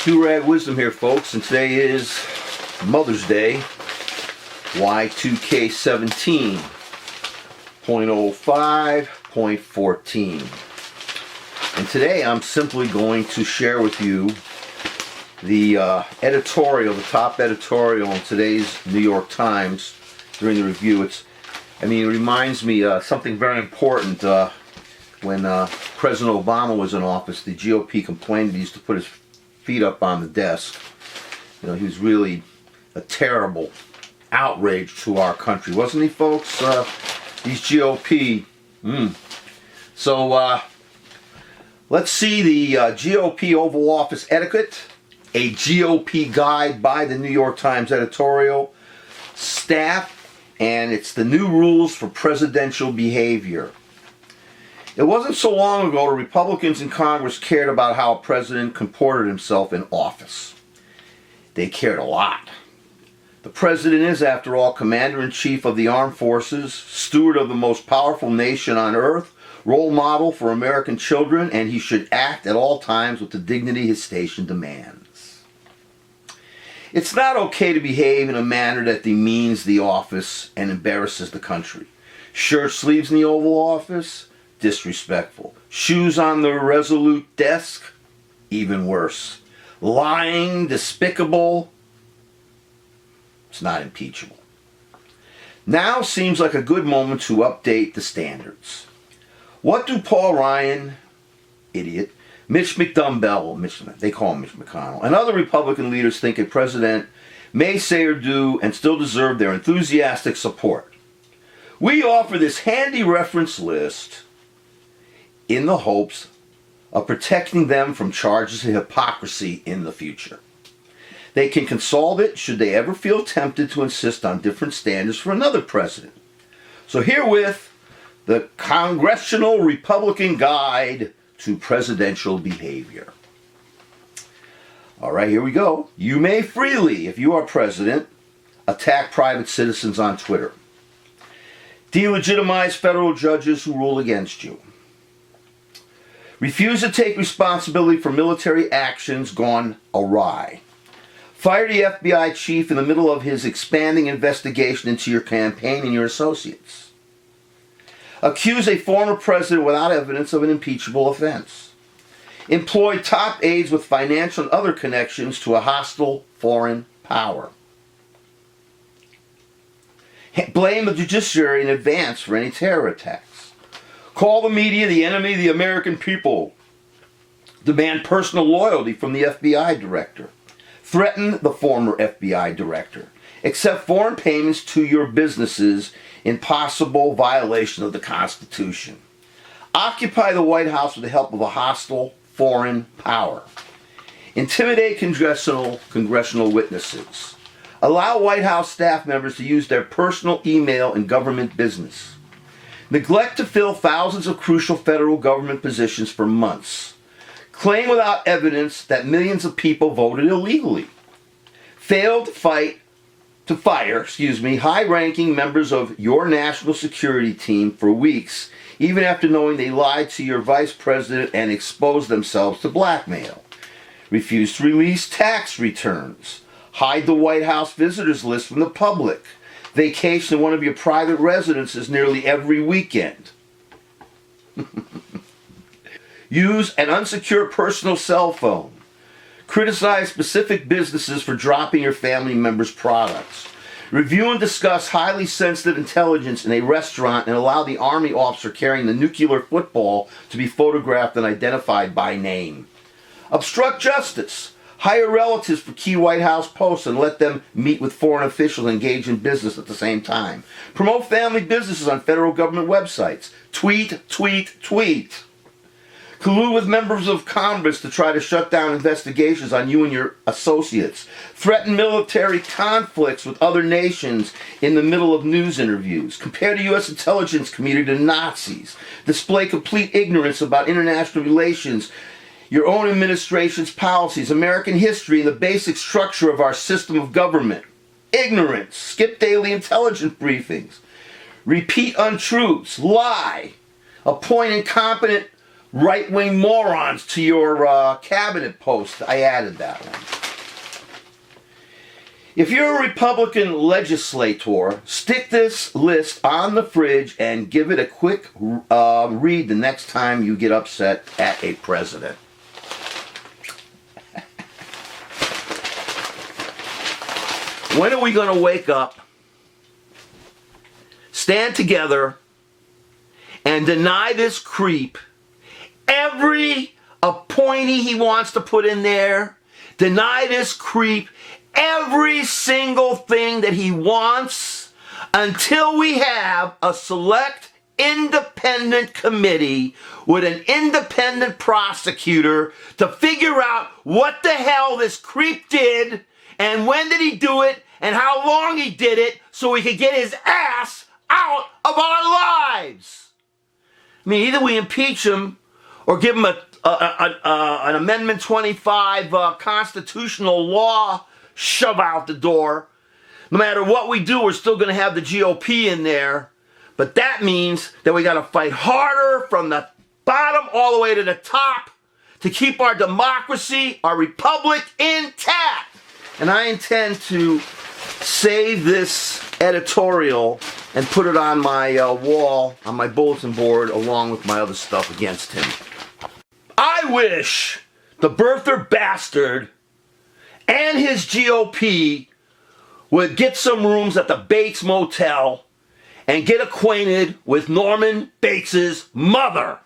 Do-Rag Wisdom here, folks, and today is Mother's Day, Y2K17.05.14. And today I'm simply going to share with you the editorial, the top editorial in today's New York Times during the review. It reminds me something very important. When President Obama was in office, the GOP complained that he used to put his feet up on the desk. He was really a terrible outrage to our country, wasn't he, folks? These GOP. So let's see the GOP Oval Office etiquette, a GOP guide by the New York Times editorial staff, and it's the new rules for presidential behavior. It wasn't so long ago the Republicans in Congress cared about how a president comported himself in office. They cared a lot. The president is, after all, commander-in-chief of the armed forces, steward of the most powerful nation on earth, role model for American children, and he should act at all times with the dignity his station demands. It's not okay to behave in a manner that demeans the office and embarrasses the country. Shirt sleeves in the Oval Office? Disrespectful. Shoes on the resolute desk? Even worse. Lying? Despicable? It's not impeachable. Now seems like a good moment to update the standards. What do Paul Ryan, idiot, Mitch McDumbell, they call him Mitch McConnell, and other Republican leaders think a president may say or do and still deserve their enthusiastic support? We offer this handy reference list in the hopes of protecting them from charges of hypocrisy in the future. They can consult it should they ever feel tempted to insist on different standards for another president. So herewith, the Congressional Republican Guide to Presidential Behavior. All right, here we go. You may freely, if you are president, attack private citizens on Twitter. Delegitimize federal judges who rule against you. Refuse to take responsibility for military actions gone awry. Fire the FBI chief in the middle of his expanding investigation into your campaign and your associates. Accuse a former president without evidence of an impeachable offense. Employ top aides with financial and other connections to a hostile foreign power. Blame the judiciary in advance for any terror attacks. Call the media the enemy of the American people. Demand personal loyalty from the FBI director. Threaten the former FBI director. Accept foreign payments to your businesses in possible violation of the Constitution. Occupy the White House with the help of a hostile foreign power. Intimidate congressional witnesses. Allow White House staff members to use their personal email in government business. Neglect to fill thousands of crucial federal government positions for months. Claim without evidence that millions of people voted illegally. Fail to fire high-ranking members of your national security team for weeks, even after knowing they lied to your vice president and exposed themselves to blackmail. Refuse to release tax returns. Hide the White House visitors list from the public. Vacation in one of your private residences nearly every weekend. Use an unsecured personal cell phone. Criticize specific businesses for dropping your family members' products. Review and discuss highly sensitive intelligence in a restaurant and allow the Army officer carrying the nuclear football to be photographed and identified by name. Obstruct justice. Hire relatives for key White House posts and let them meet with foreign officials and engage in business at the same time. Promote family businesses on federal government websites. Tweet. Collude with members of Congress to try to shut down investigations on you and your associates. Threaten military conflicts with other nations in the middle of news interviews. Compare the U.S. intelligence community to Nazis. Display complete ignorance about international relations, your own administration's policies, American history, and the basic structure of our system of government. Ignorance. Skip daily intelligence briefings. Repeat untruths. Lie. Appoint incompetent right-wing morons to your cabinet post. I added that one. If you're a Republican legislator, stick this list on the fridge and give it a quick read the next time you get upset at a president. When are we going to wake up, stand together, and deny this creep every appointee he wants to put in there, deny this creep every single thing that he wants, until we have a select independent committee with an independent prosecutor to figure out what the hell this creep did and when did he do it and how long he did it, so we could get his ass out of our lives. I mean, either we impeach him or give him an Amendment 25 constitutional law shove out the door. No matter what we do, we're still going to have the GOP in there. But that means that we got to fight harder from the bottom all the way to the top to keep our democracy, our republic intact. And I intend to save this editorial and put it on my wall, on my bulletin board, along with my other stuff against him. I wish the birther bastard and his GOP would get some rooms at the Bates Motel and get acquainted with Norman Bates' mother.